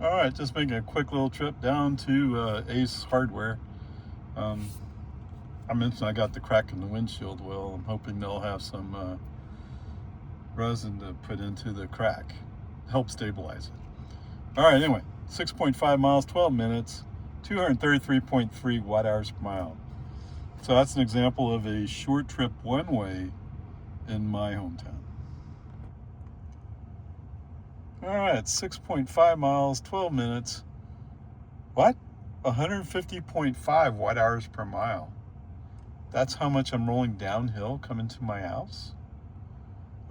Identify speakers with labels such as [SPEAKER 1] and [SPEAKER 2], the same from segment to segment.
[SPEAKER 1] All right, just making a quick little trip down to Ace Hardware. I mentioned I got the crack in the windshield well. I'm hoping they'll have some resin to put into the crack, help stabilize it. All right, anyway, 6.5 miles, 12 minutes, 233.3 watt hours per mile. So that's an example of a short trip one way in my hometown. All right, 6.5 miles, 12 minutes. What? 150.5 watt hours per mile. That's how much I'm rolling downhill coming to my house?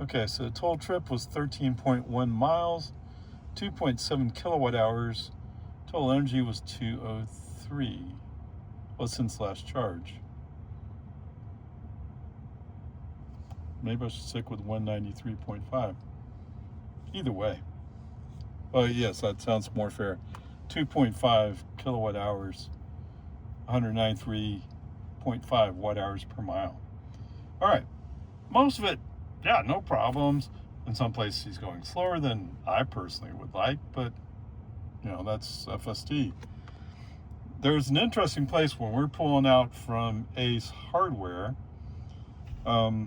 [SPEAKER 1] Okay, so the total trip was 13.1 miles, 2.7 kilowatt hours. Total energy was 203. Well, since last charge. Maybe I should stick with 193.5. Either way. Oh, yes, that sounds more fair. 2.5 kilowatt hours, 193.5 watt hours per mile. All right, most of it, yeah, no problems. In some places he's going slower than I personally would like, but that's FSD. There's an interesting place when we're pulling out from Ace Hardware. As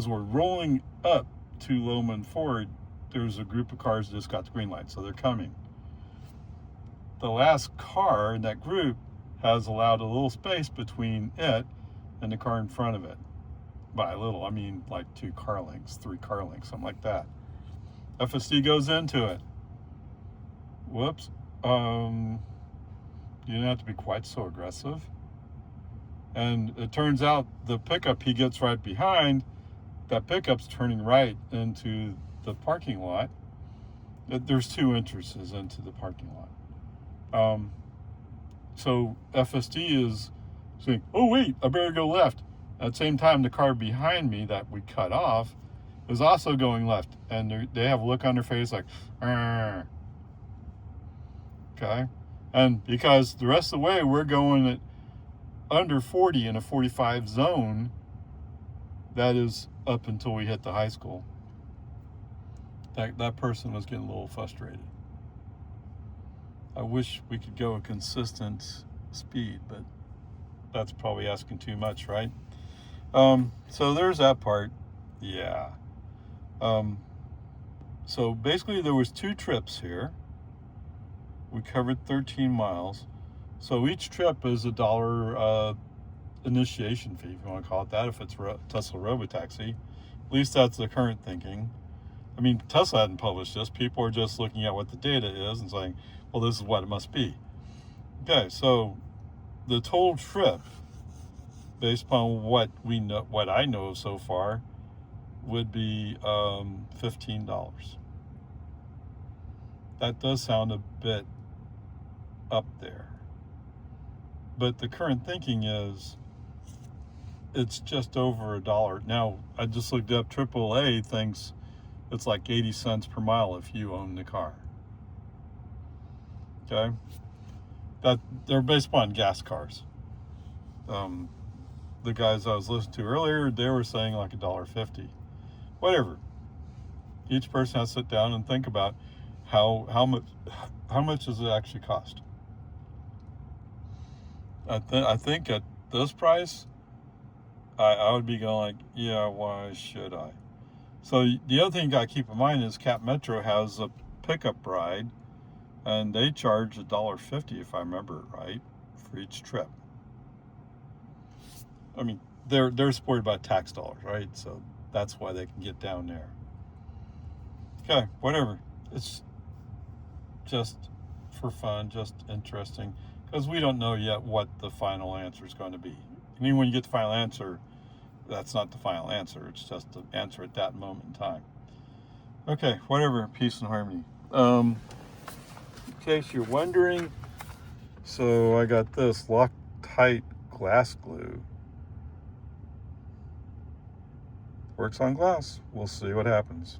[SPEAKER 1] we're rolling up to Lowman Ford, there's a group of cars that just got the green light, so they're coming. The last car in that group has allowed a little space between it and the car in front of it. By a little, I mean like 2 car lengths, 3 car lengths, something like that. FSD goes into it. Whoops. You didn't have to be quite so aggressive. And it turns out the pickup he gets right behind, that pickup's turning right into the parking lot. There's 2 entrances into the parking lot. So FSD is saying, oh wait, I better go left. At the same time, the car behind me that we cut off is also going left. And they have a look on their face like, argh. Okay? And because the rest of the way we're going at under 40 in a 45 zone, that is up until we hit the high school. That person was getting a little frustrated. I wish we could go a consistent speed, but that's probably asking too much, right? So there's that part. Yeah. So basically there was 2 trips here. We covered 13 miles. So each trip is $1 initiation fee, if you want to call it that, if it's Tesla Robotaxi. At least that's the current thinking. I mean, Tesla hadn't published this. People are just looking at what the data is and saying, well, this is what it must be. Okay, so the total trip, based upon what I know so far, would be $15. That does sound a bit up there. But the current thinking is it's just over $1. Now, I just looked up, AAA thinks it's like 80 cents per mile if you own the car. Okay? That they're based upon gas cars. The guys I was listening to earlier, they were saying like $1.50. Whatever. Each person has to sit down and think about how much does it actually cost. I think at this price, I would be going like, yeah, why should I? So the other thing you got to keep in mind is Cap Metro has a pickup ride, and they charge $1.50, if I remember it right, for each trip. I mean, they're supported by tax dollars, right? So that's why they can get down there. Okay, whatever. It's just for fun, just interesting, because we don't know yet what the final answer is going to be. I mean, when you get the final answer, that's not the final answer. It's just the answer at that moment in time. Okay, whatever. Peace and harmony. In case you're wondering, so I got this Loctite glass glue. Works on glass. We'll see what happens.